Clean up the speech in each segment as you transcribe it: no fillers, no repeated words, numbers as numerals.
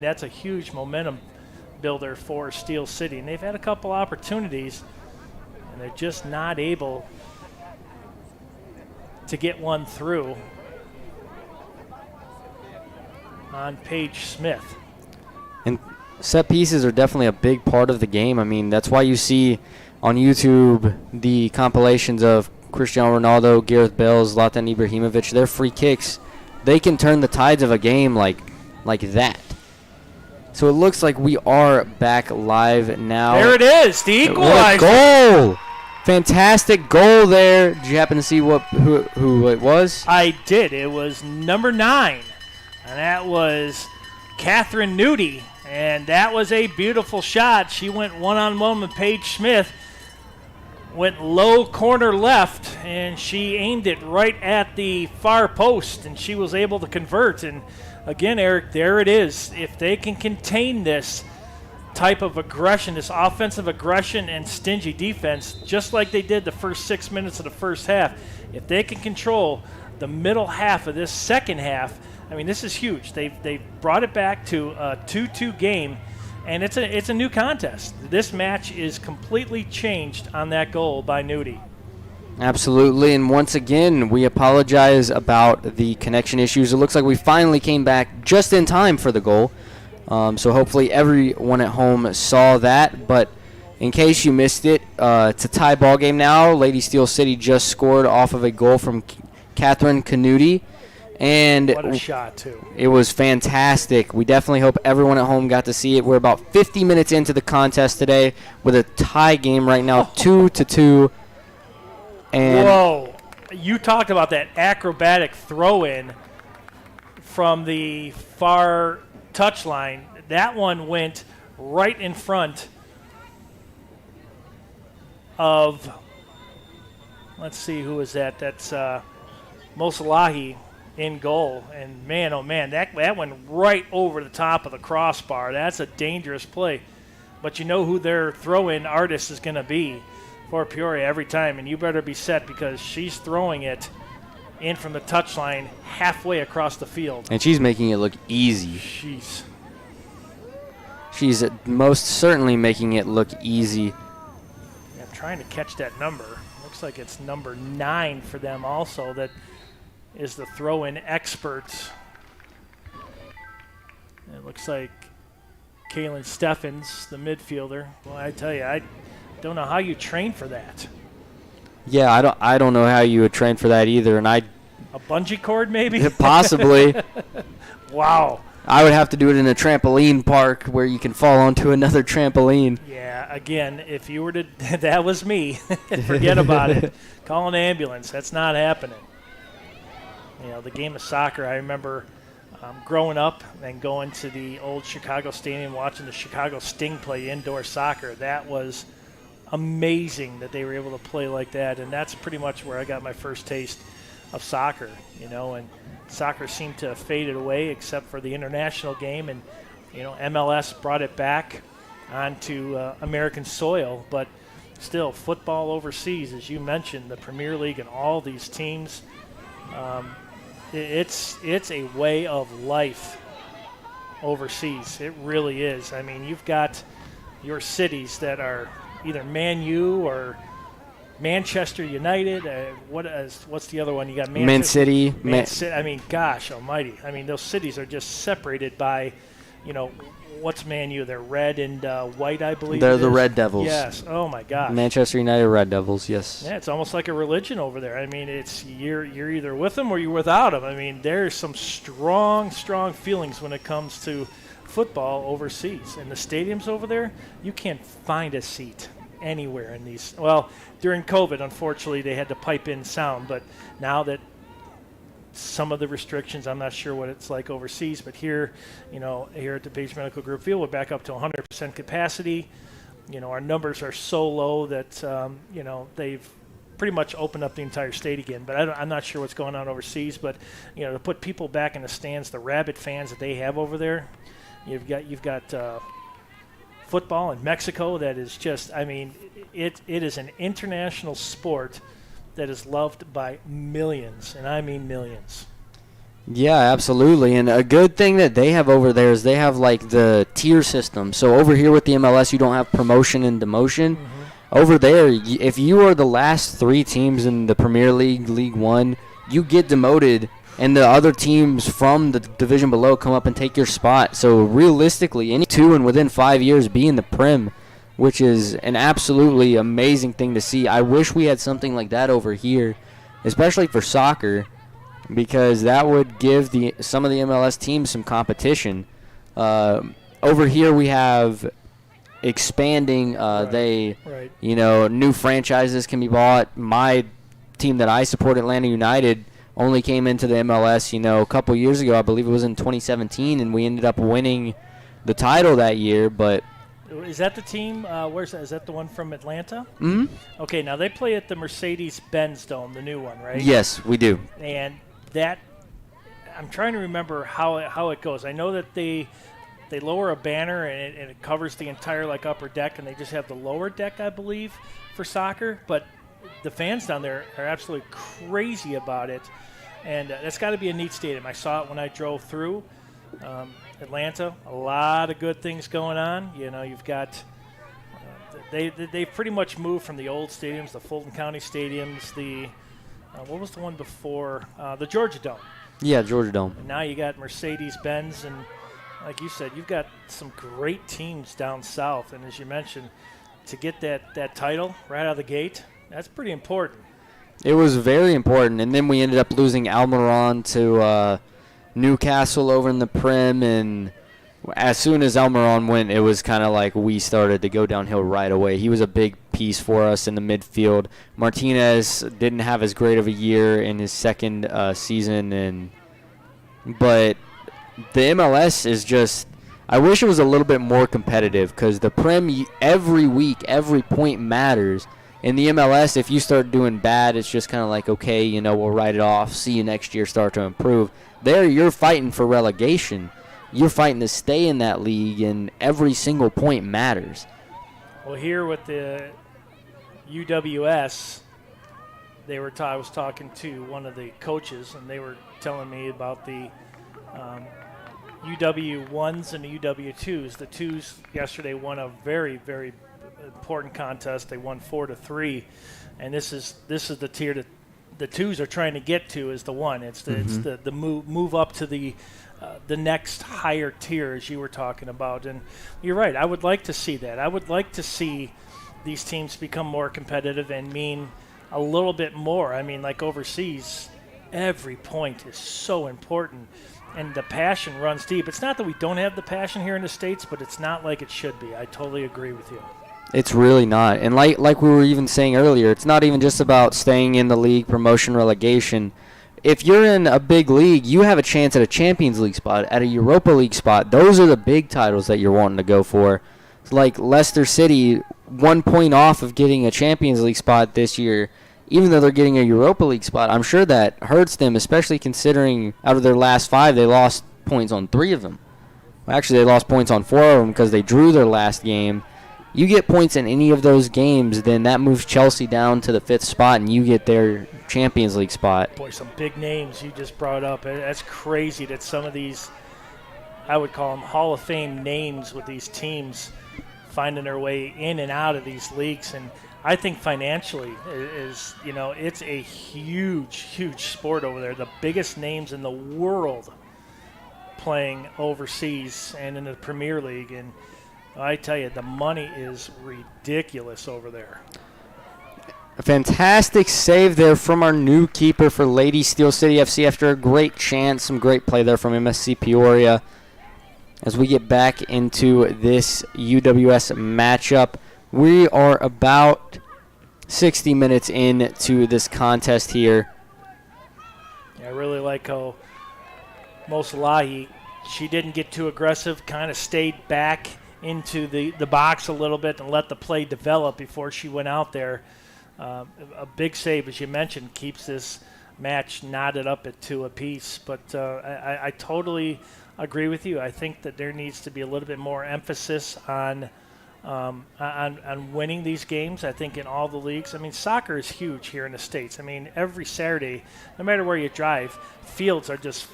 That's a huge momentum builder for Steel City. And they've had a couple opportunities, and they're just not able to get one through on Paige Smith. And set pieces are definitely a big part of the game. I mean, that's why you see on YouTube the compilations of Cristiano Ronaldo, Gareth Bale, Zlatan Ibrahimovic. Their free kicks, they can turn the tides of a game like that. So it looks like we are back live now. There it is, the equalizer. What a goal! Fantastic goal there. Did you happen to see who it was? I did. It was number 9, and that was Catherine Nudie. And that was a beautiful shot. She went one-on-one with Paige Smith, went low corner left, and she aimed it right at the far post, and she was able to convert. And again, Eric, there it is. If they can contain this type of aggression, this offensive aggression and stingy defense, just like they did the first 6 minutes of the first half, if they can control the middle half of this second half, I mean, this is huge. They've brought it back to a 2-2 game, and it's a new contest. This match is completely changed on that goal by Nudie. Absolutely, and once again, we apologize about the connection issues. It looks like we finally came back just in time for the goal. So hopefully everyone at home saw that. But in case you missed it, it's a tie ball game now. Lady Steel City just scored off of a goal from Catherine Canuti. And what a shot, too. It was fantastic. We definitely hope everyone at home got to see it. We're about 50 minutes into the contest today with a tie game right now, 2-2. And whoa. You talked about that acrobatic throw-in from the far touchline. That one went right in front of, let's see, who was that? That's Mosalahi in goal. And, man, oh, man, that went right over the top of the crossbar. That's a dangerous play. But you know who their throw-in artist is going to be for Peoria every time, and you better be set because she's throwing it in from the touchline halfway across the field. And she's making it look easy. She's most certainly making it look easy. Yeah, I'm trying to catch that number. Looks like it's number 9 for them also. That is the throw-in expert. It looks like Kaylin Steffens, the midfielder. Well, I tell you, I don't know how you train for that. Yeah, I don't know how you would train for that either. And a bungee cord maybe? Possibly. Wow. I would have to do it in a trampoline park where you can fall onto another trampoline. Yeah, again, if you were to, that was me. Forget about it. Call an ambulance. That's not happening. You know, the game of soccer, I remember growing up and going to the old Chicago Stadium, watching the Chicago Sting play indoor soccer. That was amazing that they were able to play like that, and that's pretty much where I got my first taste of soccer, you know, and soccer seemed to have faded away except for the international game, and, you know, MLS brought it back onto American soil, but still football overseas, as you mentioned, the Premier League and all these teams, it's a way of life overseas. It really is. I mean, you've got your cities that are either Man U or Manchester United. What's the other one? You got Man City. Man City. I mean, gosh almighty. I mean, those cities are just separated by, you know, what's Man U? They're red and white, I believe. They're the Red Devils. Yes. Oh, my gosh. Manchester United Red Devils, yes. Yeah, it's almost like a religion over there. I mean, it's you're either with them or you're without them. I mean, there's some strong feelings when it comes to football overseas. And the stadiums over there, you can't find a seat anywhere in these. Well, during COVID, unfortunately, they had to pipe in sound. But now that some of the restrictions, I'm not sure what it's like overseas. But here, you know, here at the Page Medical Group Field, we're back up to 100% capacity. You know, our numbers are so low that, you know, they've pretty much opened up the entire state again. But I'm not sure what's going on overseas. But, you know, to put people back in the stands, the rabid fans that they have over there, You've got football in Mexico that is just, I mean, it is an international sport that is loved by millions, and I mean millions. Yeah, absolutely. And a good thing that they have over there is they have like the tier system. So over here with the MLS, you don't have promotion and demotion. Over there, if you are the last 3 teams in the Premier League, League One, you get demoted, and the other teams from the division below come up and take your spot. So realistically, any 2 and within 5 years be in the Prem, which is an absolutely amazing thing to see. I wish we had something like that over here, especially for soccer, because that would give some of the MLS teams some competition. Over here we have expanding. Right. New franchises can be bought. My team that I support, Atlanta United, only came into the MLS, a couple years ago. I believe it was in 2017, and we ended up winning the title that year. But is that the team? Where's that? Is that the one from Atlanta? Mm-hmm. Okay, now they play at the Mercedes-Benz Dome, the new one, right? Yes, we do. And that, I'm trying to remember how it goes. I know that they lower a banner and it covers the entire upper deck, and they just have the lower deck, I believe, for soccer. But the fans down there are absolutely crazy about it, and that's got to be a neat stadium. I saw it when I drove through Atlanta. A lot of good things going on. You've got they've pretty much moved from the old stadiums, the Fulton County stadiums, the what was the one before, the Georgia Dome. Yeah, Georgia Dome. And now you got Mercedes-Benz, and like you said, you've got some great teams down south. And as you mentioned, to get that title right out of the gate, that's pretty important. It was very important. And then we ended up losing Almiron to Newcastle over in the Prem. And as soon as Almiron went, it was kind of like we started to go downhill right away. He was a big piece for us in the midfield. Martinez didn't have as great of a year in his second season. But the MLS is just, I wish it was a little bit more competitive, because the Prem, every week, every point matters. In the MLS, if you start doing bad, it's just kind of like, okay, we'll write it off, see you next year, start to improve. There, you're fighting for relegation. You're fighting to stay in that league, and every single point matters. Well, here with the UWS, I was talking to one of the coaches, and they were telling me about the UW1s and the UW2s. The 2s yesterday won a very, very important contest. They won 4-3, and this is the tier that the 2s are trying to get to, is the 1. It's the move up to the next higher tier, as you were talking about. And you're right. I would like to see that. I would like to see these teams become more competitive and mean a little bit more. I mean, like overseas, every point is so important. And the passion runs deep. It's not that we don't have the passion here in the States, but it's not like it should be. I totally agree with you. It's really not. And like we were even saying earlier, it's not even just about staying in the league, promotion, relegation. If you're in a big league, you have a chance at a Champions League spot, at a Europa League spot. Those are the big titles that you're wanting to go for. It's like Leicester City, 1 point off of getting a Champions League spot this year. Even though they're getting a Europa League spot, I'm sure that hurts them, especially considering out of their last 5, they lost points on 3 of them. Well, actually, they lost points on 4 of them because they drew their last game. You get points in any of those games, then that moves Chelsea down to the 5th spot, and you get their Champions League spot. Boy, some big names you just brought up. That's crazy that some of these, I would call them Hall of Fame names, with these teams finding their way in and out of these leagues. And I think financially is it's a huge, huge sport over there. The biggest names in the world playing overseas and in the Premier League. And I tell you, the money is ridiculous over there. A fantastic save there from our new keeper for Lady Steel City FC after a great chance. Some great play there from MSC Peoria. As we get back into this UWS matchup, we are about 60 minutes into this contest here. I really like how Mosalahi, she didn't get too aggressive, kind of stayed back into the box a little bit and let the play develop before she went out there. A big save, as you mentioned, keeps this match knotted up at 2 apiece. But I totally agree with you. I think that there needs to be a little bit more emphasis on winning these games. I think in all the leagues. I mean, soccer is huge here in the States. I mean, every Saturday, no matter where you drive, fields are just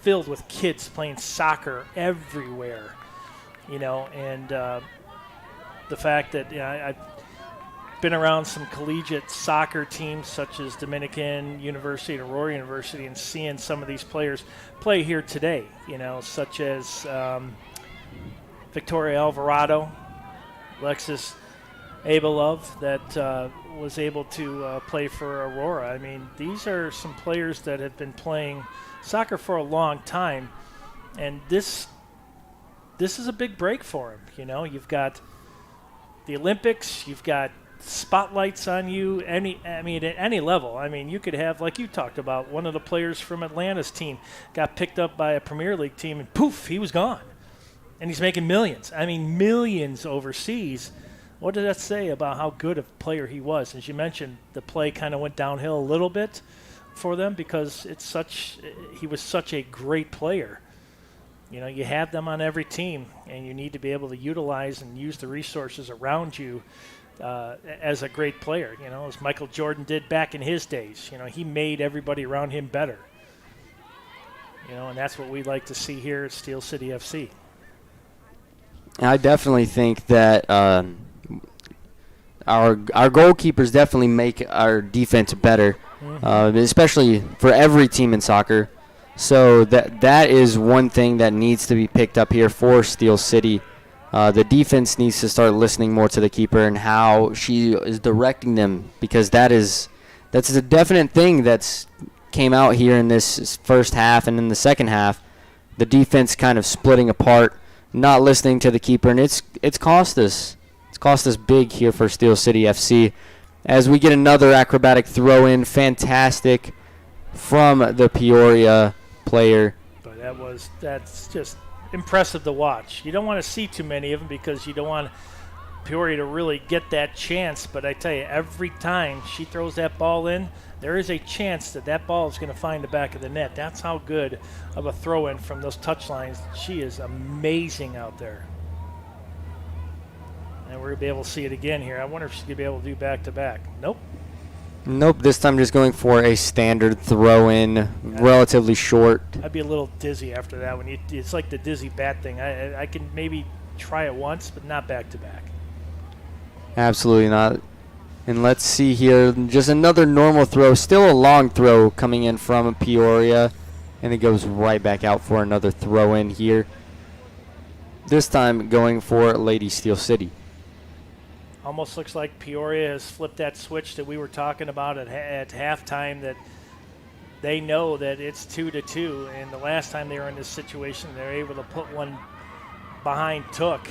filled with kids playing soccer everywhere, and the fact that I've been around some collegiate soccer teams such as Dominican University and Aurora University and seeing some of these players play here today, such as Victoria Alvarado, Alexis Abelov that was able to play for Aurora. I mean, these are some players that have been playing soccer for a long time, and this is a big break for them. You've got the Olympics, you've got spotlights on you at any level. I mean, you could have, like you talked about, one of the players from Atlanta's team got picked up by a Premier League team, and poof, he was gone. And he's making millions. I mean, millions overseas. What did that say about how good a player he was? As you mentioned, the play kind of went downhill a little bit for them because he was such a great player. You have them on every team, and you need to be able to utilize and use the resources around you as a great player, as Michael Jordan did back in his days. He made everybody around him better. And that's what we like to see here at Steel City FC. I definitely think that our goalkeepers definitely make our defense better, especially for every team in soccer. So that is one thing that needs to be picked up here for Steel City. The defense needs to start listening more to the keeper and how she is directing them, because that's a definite thing that's came out here in this first half, and in the second half, the defense kind of splitting apart, not listening to the keeper, and it's cost us. It's cost us big here for Steel City FC. As we get another acrobatic throw-in, fantastic from the Peoria player. But that's just impressive to watch. You don't want to see too many of them because you don't want Peoria to really get that chance. But I tell you, every time she throws that ball in, there is a chance that ball is going to find the back of the net. That's how good of a throw-in from those touch lines. She is amazing out there. And we're going to be able to see it again here. I wonder if she's going to be able to do back-to-back. Nope, this time just going for a standard throw-in, relatively short. I'd be a little dizzy after that one. It's like the dizzy bat thing. I can maybe try it once, but not back-to-back. Absolutely not. And let's see here, just another normal throw, still a long throw coming in from Peoria, and it goes right back out for another throw-in here. This time going for Lady Steel City. Almost looks like Peoria has flipped that switch that we were talking about at halftime, that they know that it's 2-2, and the last time they were in this situation, they were able to put one behind Took.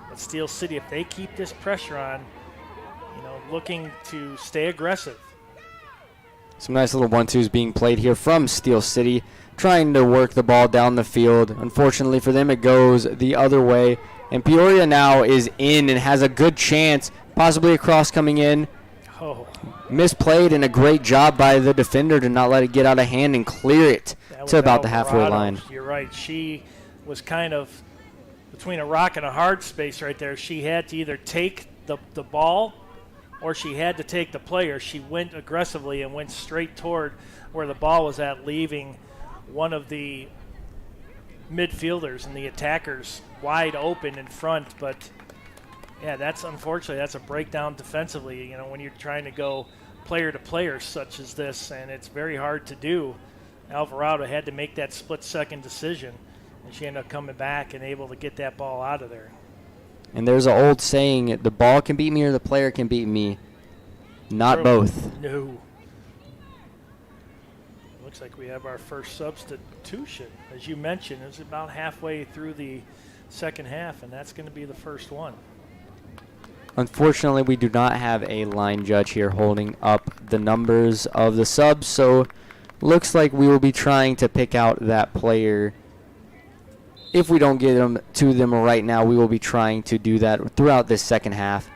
But Steel City, if they keep this pressure on, looking to stay aggressive. Some nice little 1-2s being played here from Steel City, trying to work the ball down the field. Unfortunately for them, it goes the other way. And Peoria now is in and has a good chance, possibly a cross coming in. Oh. Misplayed, and a great job by the defender to not let it get out of hand and clear it to about the halfway line. You're right. She was kind of between a rock and a hard space right there. She had to either take the ball or she had to take the player. She went aggressively and went straight toward where the ball was at, leaving one of the midfielders and the attackers wide open in front. But yeah, unfortunately that's a breakdown defensively, when you're trying to go player to player such as this, and it's very hard to do. Alvarado had to make that split-second decision, and she ended up coming back and able to get that ball out of there. And there's an old saying, the ball can beat me or the player can beat me. Not both. No. Looks like we have our first substitution. As you mentioned, it's about halfway through the second half, and that's going to be the first one. Unfortunately, we do not have a line judge here holding up the numbers of the subs, so looks like we will be trying to pick out that player. If we don't get them to them right now, we will be trying to do that throughout this second half.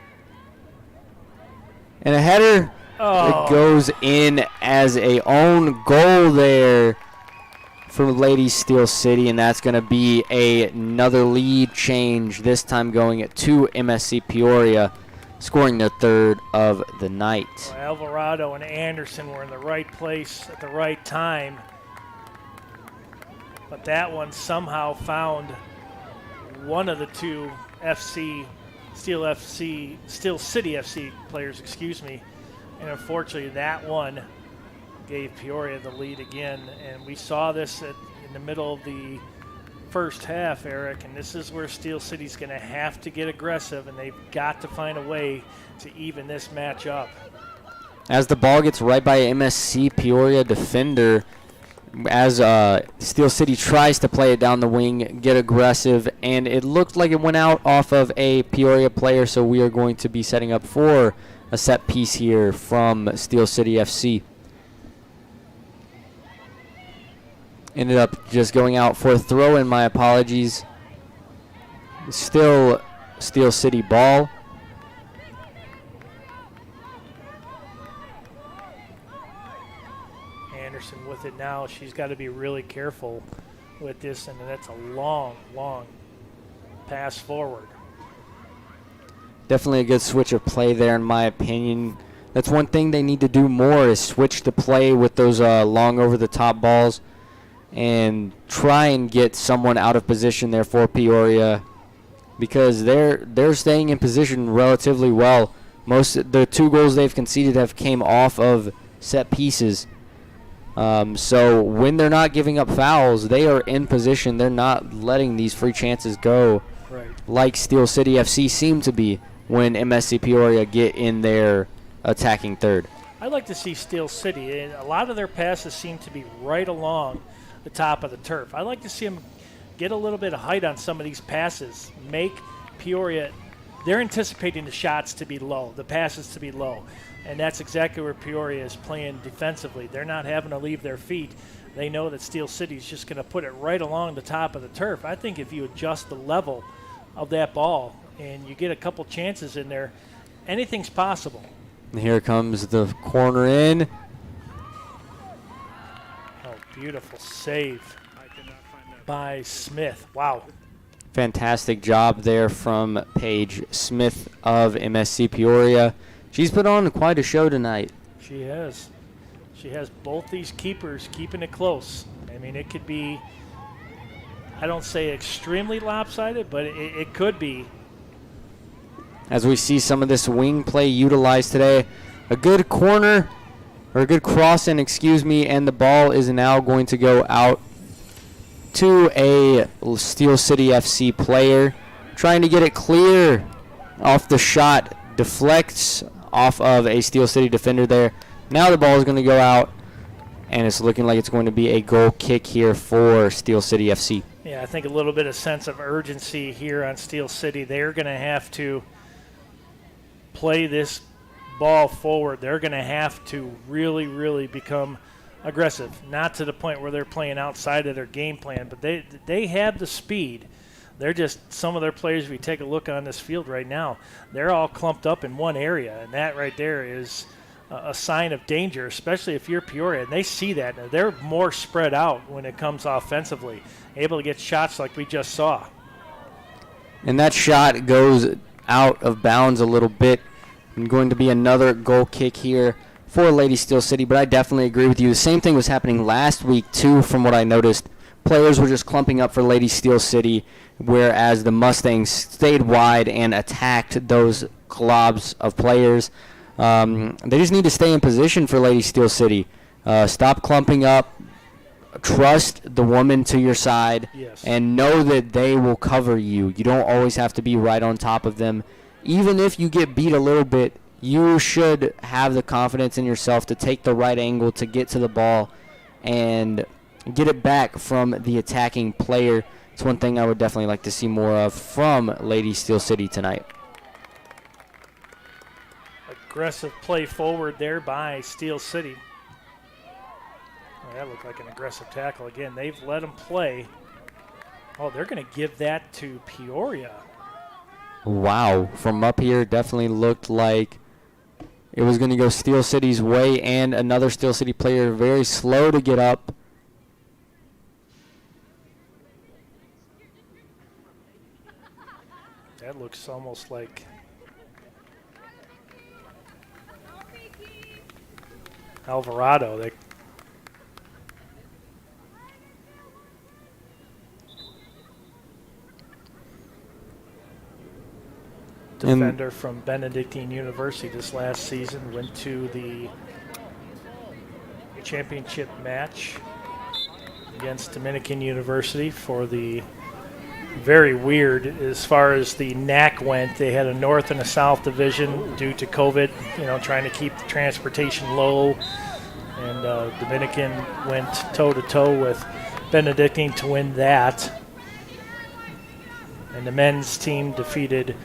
And a header. It goes in as a own goal there from Lady Steel City, and that's going to be another lead change, this time going to MSC Peoria, scoring their third of the night. Well, Alvarado and Anderson were in the right place at the right time but that one somehow found one of the two Steel City FC players, and unfortunately that one gave Peoria the lead again. And we saw this in the middle of the first half, Eric, and this is where Steel City's going to have to get aggressive, and they've got to find a way to even this match up. As the ball gets right by MSC Peoria defender, as Steel City tries to play it down the wing, get aggressive, and it looked like it went out off of a Peoria player, so we are going to be setting up for a set piece here from Steel City FC. Ended up just going out for a throw-in, my apologies. Still Steel City ball. Anderson with it now. She's got to be really careful with this, and that's a long, long pass forward. Definitely a good switch of play there, in my opinion. That's one thing they need to do more, is switch the play with those long over-the-top balls and try and get someone out of position there for Peoria, because they're staying in position relatively well. The 2 goals they've conceded have came off of set pieces. So when they're not giving up fouls, they are in position. They're not letting these free chances go, right, like Steel City FC seem to be when MSC Peoria get in their attacking third. I'd like to see Steel City, and a lot of their passes seem to be right along the top of the turf. I'd like to see them get a little bit of height on some of these passes, make Peoria, they're anticipating the shots to be low, the passes to be low, and that's exactly where Peoria is playing defensively. They're not having to leave their feet. They know that Steel City is just going to put it right along the top of the turf. I think if you adjust the level of that ball and you get a couple chances in there, anything's possible. And here comes the corner in. Beautiful save by Smith. Wow. Fantastic job there from Paige Smith of MSC Peoria. She's put on quite a show tonight. She has. She has both these keepers keeping it close. I mean, it could be, I don't say extremely lopsided, but it could be. As we see some of this wing play utilized today, a good corner, or a good cross in, and the ball is now going to go out to a Steel City FC player. Trying to get it clear off the shot, deflects off of a Steel City defender there. Now the ball is going to go out, and it's looking like it's going to be a goal kick here for Steel City FC. Yeah, I think a little bit of sense of urgency here on Steel City. They're going to have to play this ball forward. They're going to have to really, really become aggressive. Not to the point where they're playing outside of their game plan, but they have the speed. They're just, some of their players, if we take a look on this field right now, they're all clumped up in one area, and that right there is a sign of danger, especially if you're Peoria, and they see that. They're more spread out when it comes offensively, able to get shots like we just saw. And that shot goes out of bounds a little bit. And going to be another goal kick here for Lady Steel City, but I definitely agree with you. The same thing was happening last week, too, from what I noticed. Players were just clumping up for Lady Steel City, whereas the Mustangs stayed wide and attacked those globs of players. They just need to stay in position for Lady Steel City. Stop clumping up. Trust the woman to your side, yes, and know that they will cover you. You don't always have to be right on top of them. Even if you get beat a little bit, you should have the confidence in yourself to take the right angle to get to the ball and get it back from the attacking player. It's one thing I would definitely like to see more of from Lady Steel City tonight. Aggressive play forward there by Steel City. Oh, that looked like an aggressive tackle. Again, they've let them play. Oh, they're going to give that to Peoria. Wow, from up here, definitely looked like it was going to go Steel City's way, and another Steel City player very slow to get up. That looks almost like Alvarado. defender from Benedictine University this last season. Went to the championship match against Dominican University for the very weird, as far as the NAC went. They had a North and a South division due to COVID, trying to keep the transportation low. And Dominican went toe-to-toe with Benedictine to win that. And the men's team defeated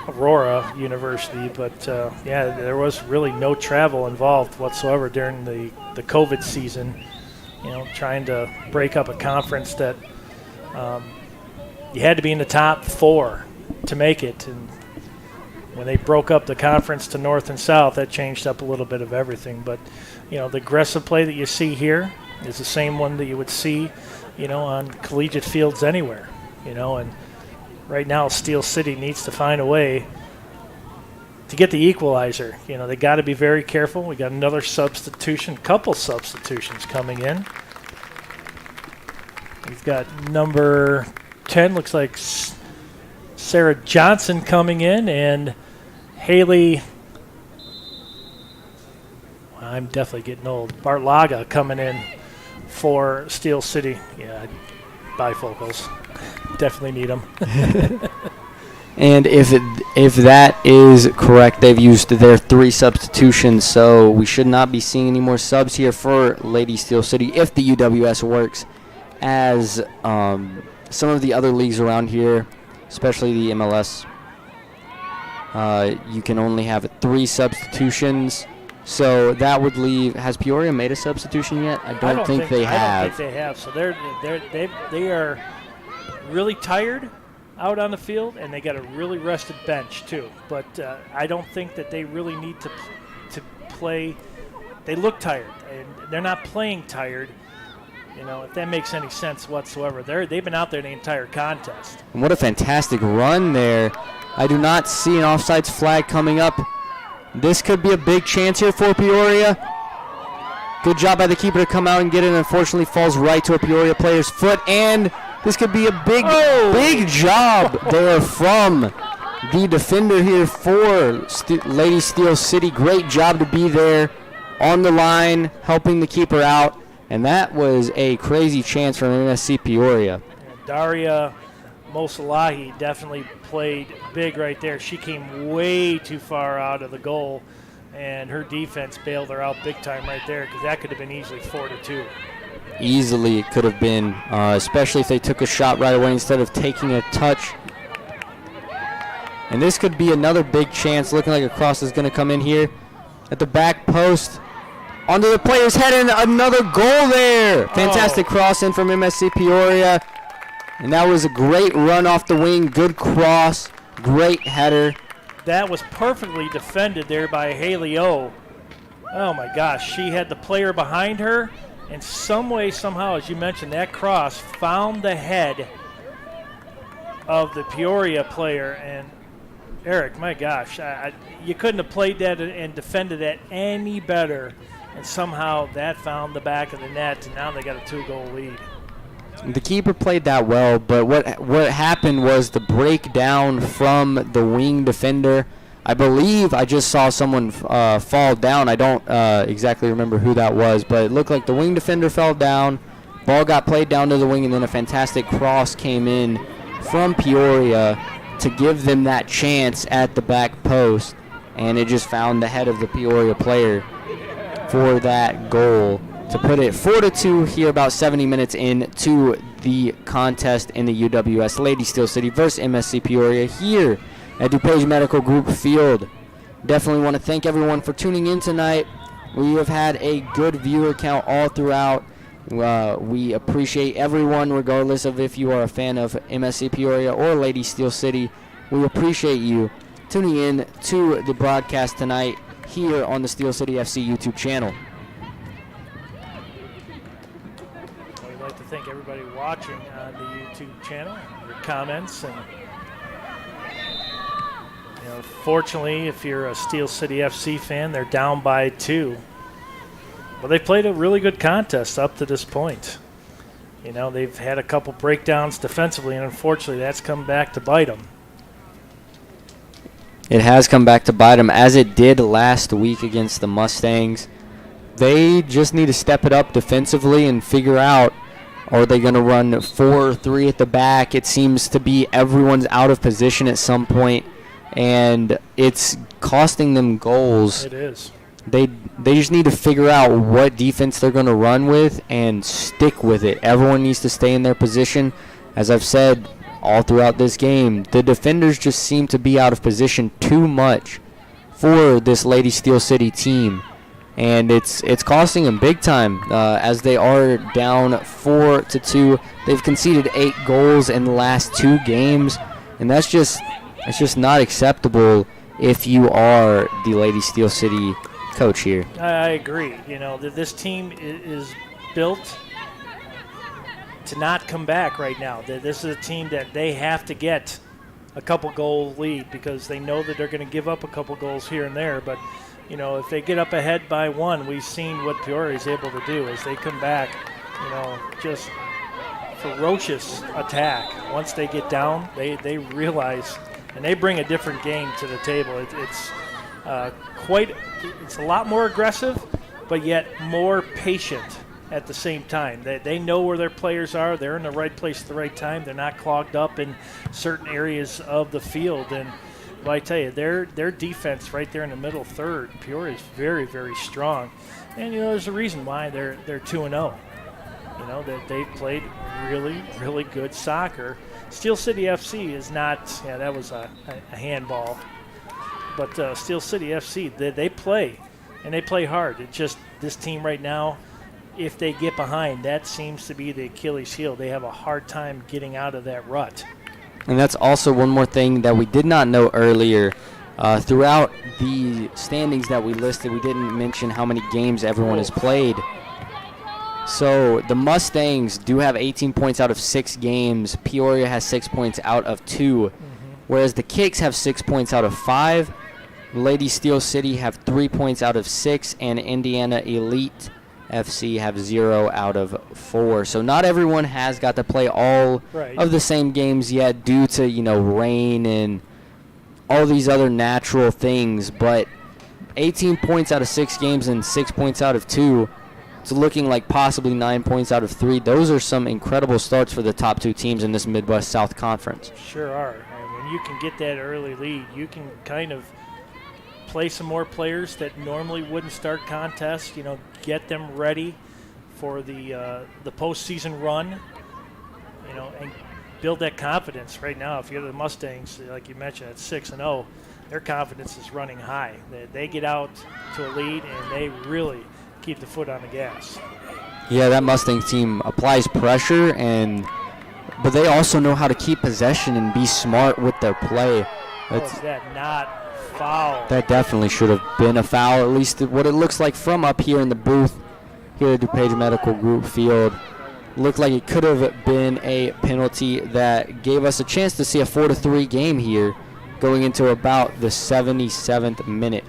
Aurora University. But, there was really no travel involved whatsoever during the COVID season, trying to break up a conference that you had to be in the top 4 to make it. And when they broke up the conference to North and South, that changed up a little bit of everything. But, the aggressive play that you see here is the same one that you would see, on collegiate fields anywhere, and right now Steel City needs to find a way to get the equalizer. They got to be very careful. We got another couple substitutions coming in. We've got number 10, looks like Sarah Johnson coming in, and Haley, I'm definitely getting old, Bartlaga coming in for Steel City. Yeah, bifocals. Definitely need them. And if that is correct, they've used their 3 substitutions, so we should not be seeing any more subs here for Lady Steel City if the UWS works, as some of the other leagues around here, especially the MLS, you can only have 3 substitutions. So that would leave. Has Peoria made a substitution yet? I don't think they have. I don't think they have. So they are really tired out on the field, and they got a really rested bench too. But I don't think that they really need to play. They look tired, and they're not playing tired. If that makes any sense whatsoever. They've been out there the entire contest. And what a fantastic run there. I do not see an offsides flag coming up. This could be a big chance here for Peoria. Good job by the keeper to come out and get it. Unfortunately, falls right to a Peoria player's foot, and this could be a big job there from the defender here for Lady Steel City. Great job to be there on the line, helping the keeper out. And that was a crazy chance from MSC Peoria. Daria Mosalahi definitely played big right there. She came way too far out of the goal, and her defense bailed her out big time right there, because that could have been easily 4-2. Easily it could have been, especially if they took a shot right away instead of taking a touch. And this could be another big chance. Looking like a cross is going to come in here at the back post. Onto the player's head, and another goal there. Fantastic cross in from MSC Peoria. And that was a great run off the wing. Good cross. Great header. That was perfectly defended there by Haley O. Oh, my gosh. She had the player behind her, and some way, somehow, as you mentioned, that cross found the head of the Peoria player. And, Eric, my gosh, you couldn't have played that and defended that any better. And somehow that found the back of the net, and now they got a 2-goal lead. The keeper played that well, but what happened was the breakdown from the wing defender. I believe I just saw someone fall down. I don't exactly remember who that was, but it looked like the wing defender fell down. Ball got played down to the wing, and then a fantastic cross came in from Peoria to give them that chance at the back post, and it just found the head of the Peoria player for that goal to put it 4-2 here about 70 minutes into the contest in the UWS Lady Steel City versus MSC Peoria here at DuPage Medical Group Field. Definitely want to thank everyone for tuning in tonight. We have had a good viewer count all throughout. We appreciate everyone, regardless of if you are a fan of MSC Peoria or Lady Steel City. We appreciate you tuning in to the broadcast tonight here on the Steel City FC YouTube channel. We'd like to thank everybody watching on the YouTube channel, your comments, and fortunately, if you're a Steel City FC fan, they're down by 2. But they played a really good contest up to this point. They've had a couple breakdowns defensively, and unfortunately, that's come back to bite them. It has come back to bite them, as it did last week against the Mustangs. They just need to step it up defensively and figure out, are they going to run 4-3 at the back? It seems to be everyone's out of position at some point, and it's costing them goals. It is. They just need to figure out what defense they're going to run with and stick with it. Everyone needs to stay in their position. As I've said all throughout this game, the defenders just seem to be out of position too much for this Lady Steel City team. And it's costing them big time as they are down 4-2. They've conceded 8 goals in the last 2 games, and that's just not acceptable if you are the Lady Steel City coach here. I agree. You know, this team is built to not come back right now. This is a team that they have to get a couple goal lead because they know that they're going to give up a couple goals here and there. But, you know, if they get up ahead by 1, we've seen what Peoria is able to do as they come back, you know, just ferocious attack. Once they get down, they realize, and they bring a different game to the table. It's a lot more aggressive, but yet more patient at the same time. They know where their players are. They're in the right place at the right time. They're not clogged up in certain areas of the field. And well, I tell you, their defense right there in the middle third, Peoria is very, very strong. And, you know, there's a reason why they're 2-0. You know, they've played really, really good soccer. Steel City FC is not, that was a handball. But Steel City FC, they play, and they play hard. It's just this team right now, if they get behind, that seems to be the Achilles heel. They have a hard time getting out of that rut. And that's also one more thing that we did not know earlier. Throughout the standings that we listed, we didn't mention how many games everyone has played. So the Mustangs do have 18 points out of 6 games. Peoria has 6 points out of 2, whereas the Kicks have 6 points out of 5. Lady Steel City have 3 points out of 6, and Indiana Elite FC have 0 out of 4. So not everyone has got to play all of the same games yet due to, you know, rain and all these other natural things. But 18 points out of 6 games and 6 points out of 2, it's looking like possibly 9 points out of 3. Those are some incredible starts for the top 2 teams in this Midwest South Conference. Sure are. And when you can get that early lead, you can kind of play some more players that normally wouldn't start contests, you know, get them ready for the postseason run, you know, and build that confidence. Right now, if you're the Mustangs, like you mentioned, at 6-0, their confidence is running high. They get out to a lead, and they really keep the foot on the gas. Yeah, that Mustang team applies pressure, but they also know how to keep possession and be smart with their play. Is that not foul? That definitely should have been a foul, at least what it looks like from up here in the booth here at DuPage Medical Group Field. Looked like it could have been a penalty that gave us a chance to see a 4-3 game here going into about the 77th minute.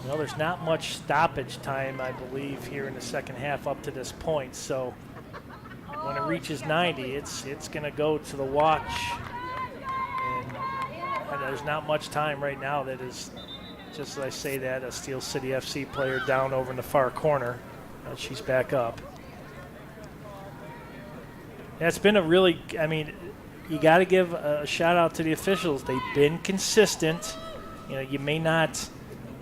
Well, there's not much stoppage time, I believe, here in the second half up to this point. So when it reaches 90, it's going to go to the watch. And there's not much time right now. That is, just as I say that, a Steel City FC player down over in the far corner. She's back up. Yeah, it's been a really, I mean, you got to give a shout out to the officials. They've been consistent. You know, you may not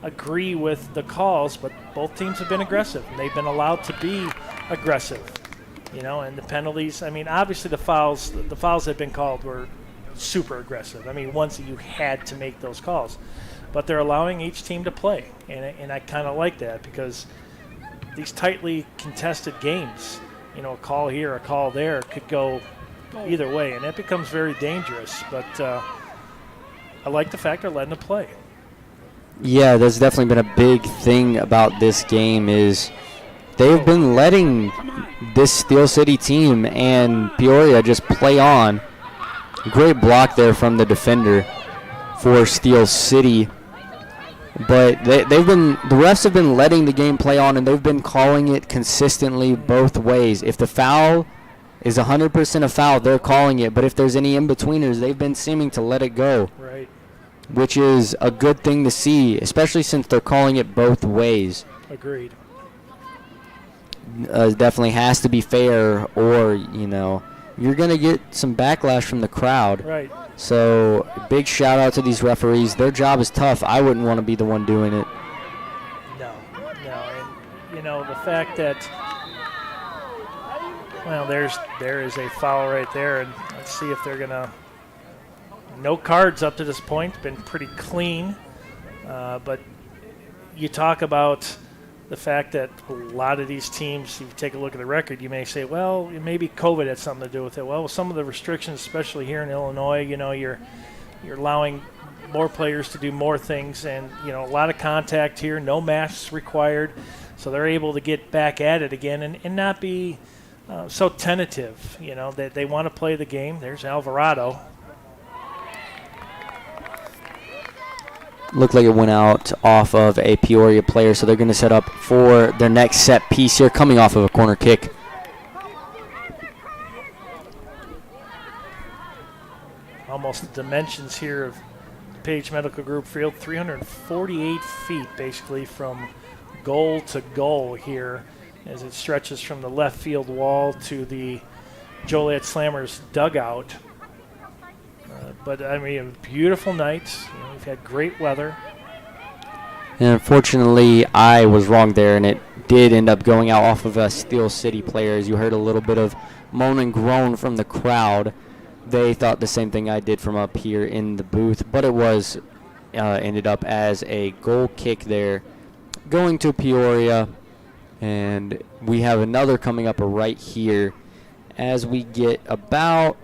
agree with the calls, but both teams have been aggressive. They've been allowed to be aggressive. You know, and the penalties, I mean, obviously the fouls that have been called were super aggressive. I mean, ones that you had to make those calls. But they're allowing each team to play, and I kind of like that because these tightly contested games, you know, a call here, a call there could go either way, and that becomes very dangerous. But I like the fact they're letting them play. Yeah, there's definitely been a big thing about this game is they've been letting this Steel City team and Peoria just play on. Great block there from the defender for Steel City. But the refs have been letting the game play on, and they've been calling it consistently both ways. If the foul is 100% a foul, they're calling it. But if there's any in-betweeners, they've been seeming to let it go. Right. which is a good thing to see, especially since they're calling it both ways. Agreed. Definitely has to be fair, or, you're going to get some backlash from the crowd. Right. So big shout out to these referees. Their job is tough. I wouldn't want to be the one doing it. No. And, the fact that, well, there is a foul right there, and let's see if they're going to. No cards up to this point. Been pretty clean. But you talk about the fact that a lot of these teams, if you take a look at the record, you may say, well, maybe COVID had something to do with it. Well, some of the restrictions, especially here in Illinois, you're allowing more players to do more things, and a lot of contact here, no masks required, so they're able to get back at it again and not be so tentative. That they want to play the game. There's Alvarado. Looked like it went out off of a Peoria player, so they're going to set up for their next set piece here, coming off of a corner kick. Almost the dimensions here of Page Medical Group Field, 348 feet basically from goal to goal here as it stretches from the left field wall to the Joliet Slammers dugout. But, I mean, a beautiful night. We've had great weather. And unfortunately, I was wrong there, and it did end up going out off of a Steel City player. As you heard a little bit of moan and groan from the crowd. They thought the same thing I did from up here in the booth, but it was ended up as a goal kick there going to Peoria. And we have another coming up right here as we get about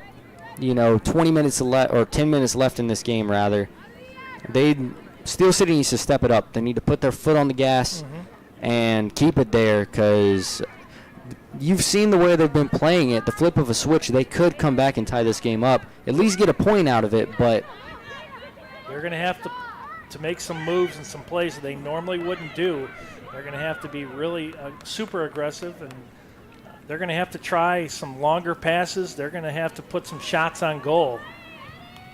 20 minutes left, or 10 minutes left in this game, rather. Steel City needs to step it up. They need to put their foot on the gas and keep it there, because you've seen the way they've been playing it. The flip of a switch, they could come back and tie this game up, at least get a point out of it, but they're going to have to make some moves and some plays that they normally wouldn't do. They're going to have to be really super aggressive, and they're going to have to try some longer passes. They're going to have to put some shots on goal.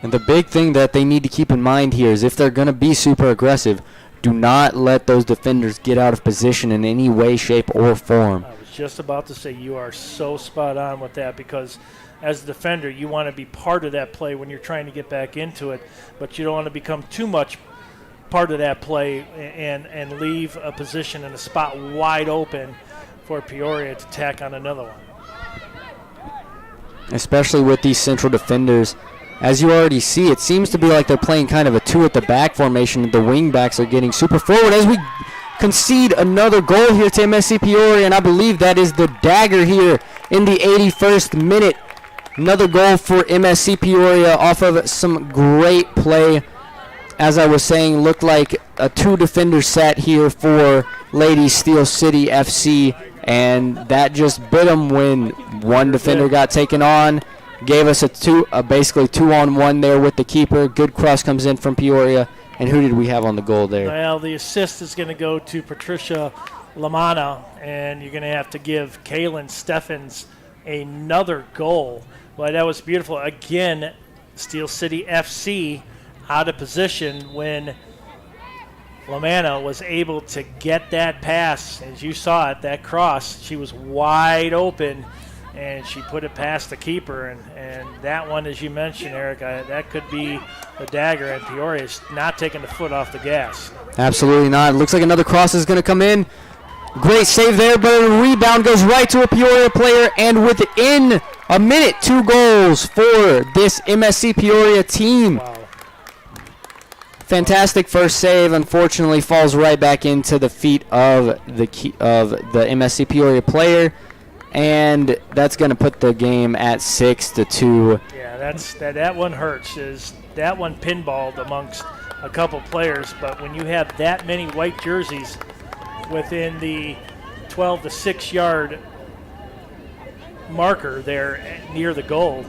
And the big thing that they need to keep in mind here is if they're going to be super aggressive, do not let those defenders get out of position in any way, shape, or form. I was just about to say you are so spot on with that, because as a defender, you want to be part of that play when you're trying to get back into it, but you don't want to become too much part of that play and leave a position and a spot wide open for Peoria to tack on another one. Especially with these central defenders. As you already see, it seems to be like they're playing kind of a two at the back formation. The wing backs are getting super forward as we concede another goal here to MSC Peoria, and I believe that is the dagger here in the 81st minute. Another goal for MSC Peoria off of some great play. As I was saying, looked like a two-defender set here for Ladies Steel City FC, and that just bit them when one defender got taken on. Gave us a basically 2-on-1 there with the keeper. Good cross comes in from Peoria. And who did we have on the goal there? Well, the assist is going to go to Patricia Lamana, and you're going to have to give Kaylin Steffens another goal. Well, that was beautiful. Again, Steel City FC out of position when Lamana was able to get that pass. As you saw it, that cross, she was wide open, and she put it past the keeper. And that one, as you mentioned, Eric, that could be the dagger, and Peoria is not taking the foot off the gas. Absolutely not. It looks like another cross is going to come in. Great save there, but a rebound goes right to a Peoria player, and within a minute, 2 goals for this MSC Peoria team. Wow. Fantastic first save. Unfortunately, falls right back into the feet of the MSC Peoria player, and that's going to put the game at 6-2. Yeah, that one hurts. Is that one pinballed amongst a couple players, but when you have that many white jerseys within the 12 to 6 yard marker there near the goal,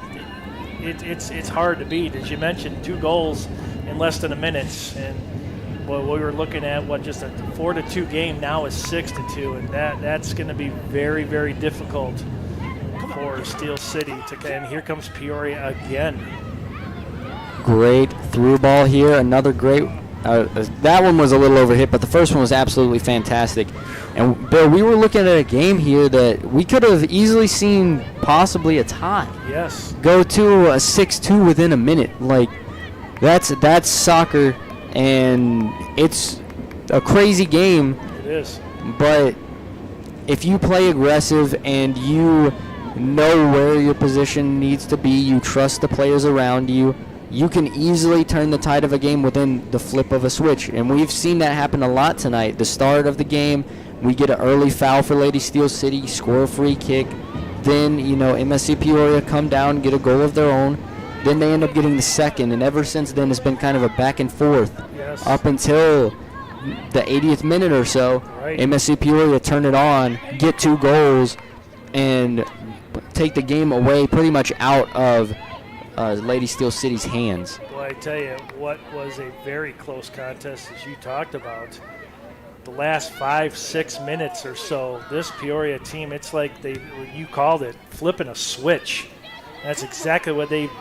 it's hard to beat. As you mentioned, 2 goals in less than a minute, and we were looking at just a 4-2 game. Now is 6-2, and that's going to be very, very difficult for Steel City to. And here comes Peoria again. great through ball here. Another great. That one was a little overhit, but the first one was absolutely fantastic. And Bill, we were looking at a game here that we could have easily seen possibly a tie. Yes. Go to a 6-2 within a minute. Like, that's soccer, and it's a crazy game. It is. But if you play aggressive and you know where your position needs to be, you trust the players around you, you can easily turn the tide of a game within the flip of a switch. And we've seen that happen a lot tonight. The start of the game, we get an early foul for Lady Steel City, score a free kick. Then, MSC Peoria come down, get a goal of their own. Then they end up getting the second. And ever since then, it's been kind of a back and forth. Yes. Up until the 80th minute or so, right. MSC Peoria turn it on, get 2 goals, and take the game away pretty much out of Lady Steel City's hands. Well, I tell you, what was a very close contest, as you talked about. The last 5-6 minutes or so, this Peoria team, it's like you called it, flipping a switch. That's exactly what they've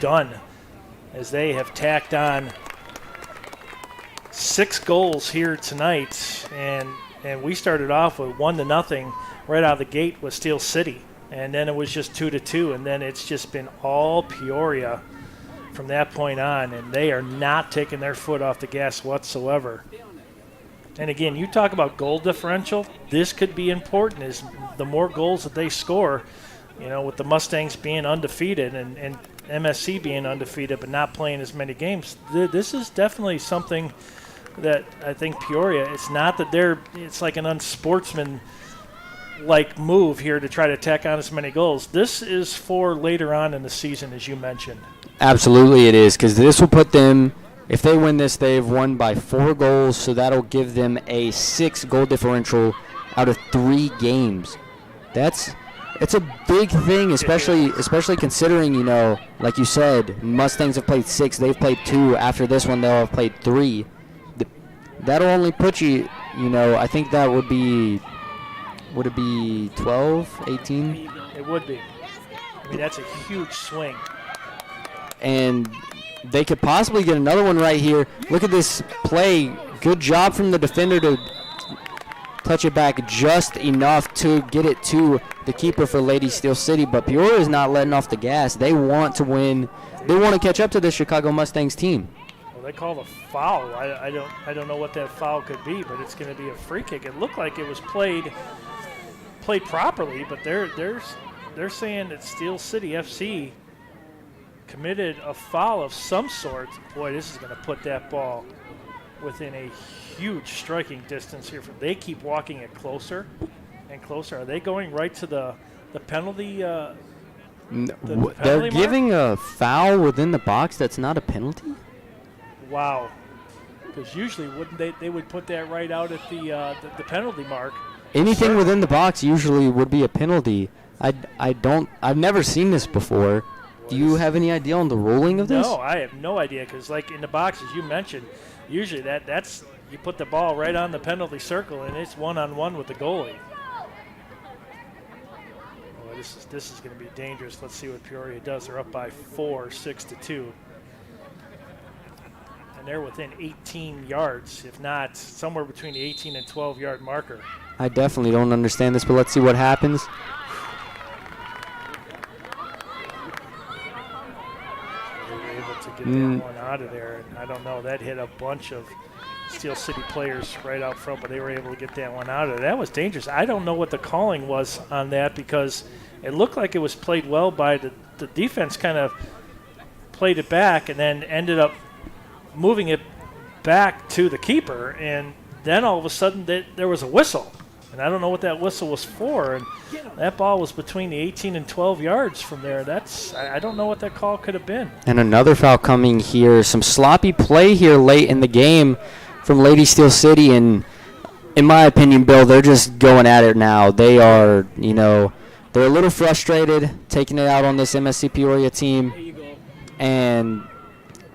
done, as they have tacked on 6 goals here tonight, and we started off with 1-0 right out of the gate with Steel City. And then it was just 2-2, and then it's just been all Peoria from that point on, and they are not taking their foot off the gas whatsoever. And again, you talk about goal differential. This could be important, is the more goals that they score, with the Mustangs being undefeated and MSC being undefeated but not playing as many games. This is definitely something that I think Peoria, it's not that it's like an unsportsman-like move here to try to tack on as many goals. This is for later on in the season, as you mentioned. Absolutely it is, because this will put them, if they win this, they've won by 4 goals, so that'll give them a 6-goal differential out of 3 games. It's a big thing, especially considering, like you said, Mustangs have played 6, they've played 2. After this one, they'll have played 3. That'll only put you, I think that would be, would it be 12, 18? It would be. I mean, that's a huge swing. And they could possibly get another one right here. Look at this play. Good job from the defender to touch it back just enough to get it to the keeper for Lady Steel City. But Peoria is not letting off the gas. They want to win. They want to catch up to the Chicago Mustangs team. Well, they called a foul. I don't know what that foul could be, but it's going to be a free kick. It looked like it was played properly, but they're saying that Steel City FC committed a foul of some sort. Boy, this is going to put that ball within a huge striking distance here. They keep walking it closer and closer. Are they going right to the penalty? They're giving a foul within the box that's not a penalty? Wow. Because usually wouldn't they would put that right out at the penalty mark. Anything within the box usually would be a penalty. I've never seen this before. Do you have any idea on the ruling of this? No, I have no idea, because like in the box, as you mentioned, usually that's you put the ball right on the penalty circle and it's one-on-one with the goalie. Boy, this is going to be dangerous. Let's see what Peoria does. They're up by 4, 6-2. And they're within 18 yards, if not somewhere between the 18 and 12-yard marker. I definitely don't understand this, but let's see what happens. Get that one out of there, and I don't know, that hit a bunch of Steel City players right out front, but they were able to get that one out of there. That was dangerous. I don't know what the calling was on that, because it looked like it was played well by the defense. Kind of played it back and then ended up moving it back to the keeper, and then all of a sudden there was a whistle, and I don't know what that whistle was for, and that ball was between the 18 and 12 yards from there. I don't know what that call could have been. And another foul coming here. Some sloppy play here late in the game from Lady Steel City, and in my opinion, Bill, they're just going at it now. They are, they're a little frustrated, taking it out on this MSC Peoria team, and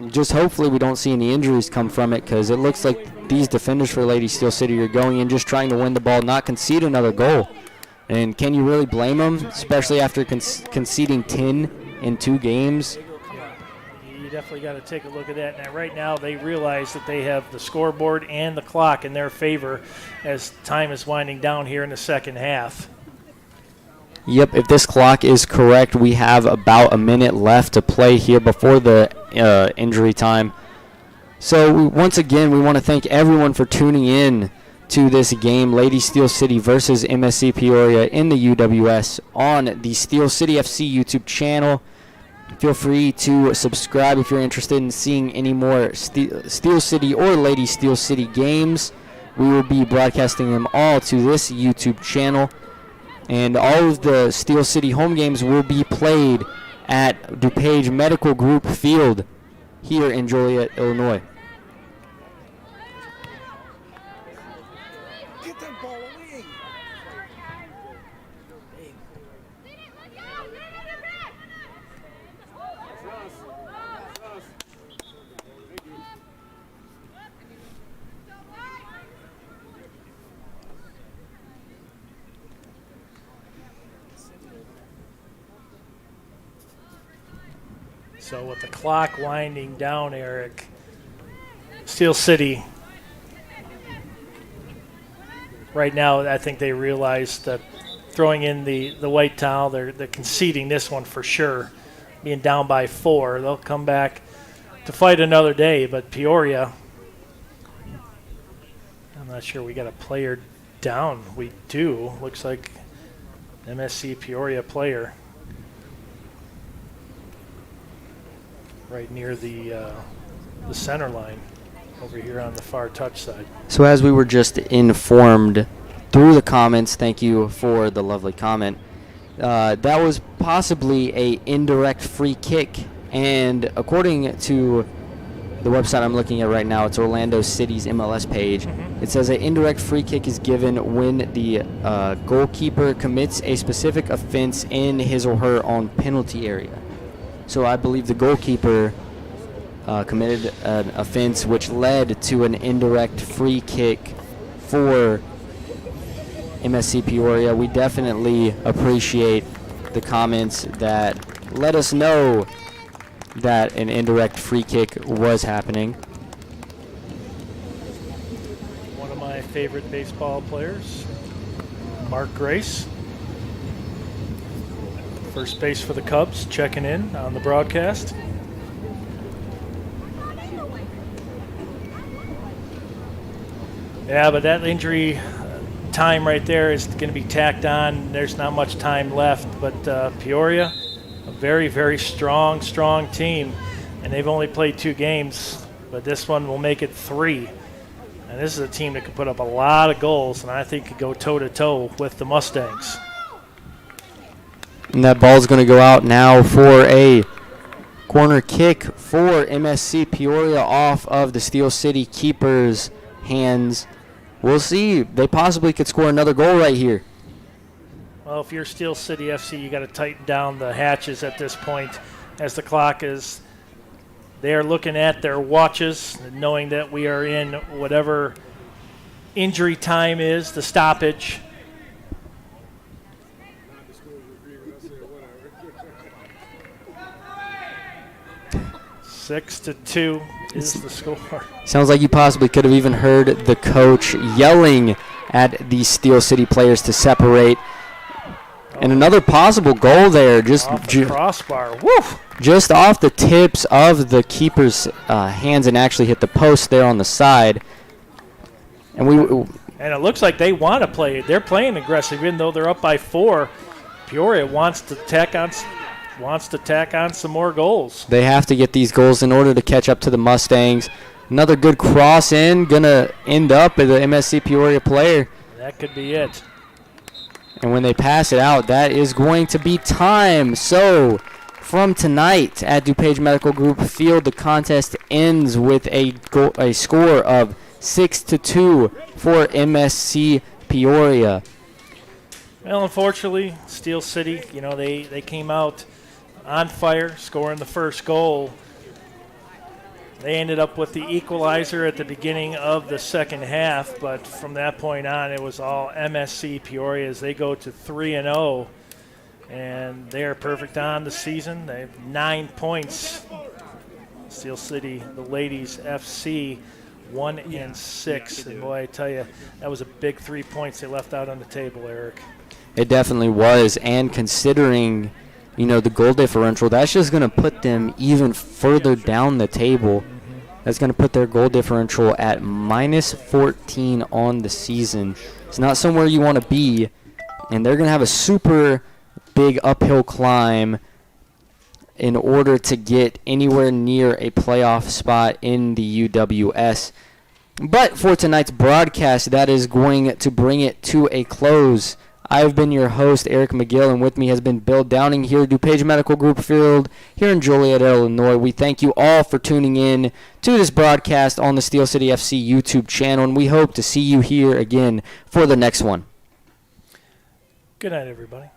just hopefully we don't see any injuries come from it, because it looks like these defenders for Lady Steel City are going in just trying to win the ball, not concede another goal. And can you really blame them, especially after conceding 10 in 2 games? you definitely got to take a look at that. And right now they realize that they have the scoreboard and the clock in their favor as time is winding down here in the second half. Yep, if this clock is correct, we have about a minute left to play here before the injury time. So once again, we want to thank everyone for tuning in to this game, Lady Steel City versus MSC Peoria in the UWS on the Steel City FC YouTube channel. Feel free to subscribe if you're interested in seeing any more Steel City or Lady Steel City games. We will be broadcasting them all to this YouTube channel. And all of the Steel City home games will be played at DuPage Medical Group Field here in Joliet, Illinois. Get that ball away. So with the clock winding down, Eric, Steel City, right now I think they realize that throwing in the white towel, they're conceding this one for sure. Being down by 4, they'll come back to fight another day. But Peoria, I'm not sure we got a player down. We do. Looks like MSC Peoria player. Right near the center line over here on the far touch side. So as we were just informed through the comments, thank you for the lovely comment, that was possibly a indirect free kick, and according to the website I'm looking at right now, it's Orlando City's MLS page. It says an indirect free kick is given when the goalkeeper commits a specific offense in his or her own penalty area. So I believe the goalkeeper committed an offense which led to an indirect free kick for MSC Peoria. We definitely appreciate the comments that let us know that an indirect free kick was happening. One of my favorite baseball players, Mark Grace. First base for the Cubs, checking in on the broadcast. Yeah, but that injury time right there is going to be tacked on. There's not much time left, but Peoria, a very, very strong team, and they've only played 2 games, but this one will make it 3. And this is a team that could put up a lot of goals, and I think could go toe-to-toe with the Mustangs. And that ball's going to go out now for a corner kick for MSC Peoria off of the Steel City keeper's hands. We'll see. They possibly could score another goal right here. Well, if you're Steel City FC, you got to tighten down the hatches at this point as the clock is. They are looking at their watches, knowing that we are in whatever injury time is, the stoppage. 6-2 is the score. Sounds like you possibly could have even heard the coach yelling at the Steel City players to separate. And another possible goal there, just off the crossbar. Woo! Just off the tips of the keeper's hands and actually hit the post there on the side. And it looks like they want to play. They're playing aggressive, even though they're up by 4. Peoria wants to tack on some more goals. They have to get these goals in order to catch up to the Mustangs. Another good cross in, gonna end up with the MSC Peoria player. That could be it. And when they pass it out, that is going to be time. So from tonight at DuPage Medical Group Field, the contest ends with a score of 6-2 for MSC Peoria. Well, unfortunately, Steel City, they came out on fire, scoring the first goal. They ended up with the equalizer at the beginning of the second half, but from that point on, it was all MSC Peoria as they go to 3-0, and they are perfect on the season. They have 9 points Steel City, the ladies FC, 1-6. And boy, I tell you, that was a big 3 points they left out on the table, Eric. It definitely was, and considering, the goal differential, that's just going to put them even further down the table. That's going to put their goal differential at -14 on the season. It's not somewhere you want to be, and they're going to have a super big uphill climb in order to get anywhere near a playoff spot in the UWS. But for tonight's broadcast, that is going to bring it to a close. I've been your host, Eric McGill, and with me has been Bill Downing here at DuPage Medical Group Field here in Joliet, Illinois. We thank you all for tuning in to this broadcast on the Steel City FC YouTube channel, and we hope to see you here again for the next one. Good night, everybody.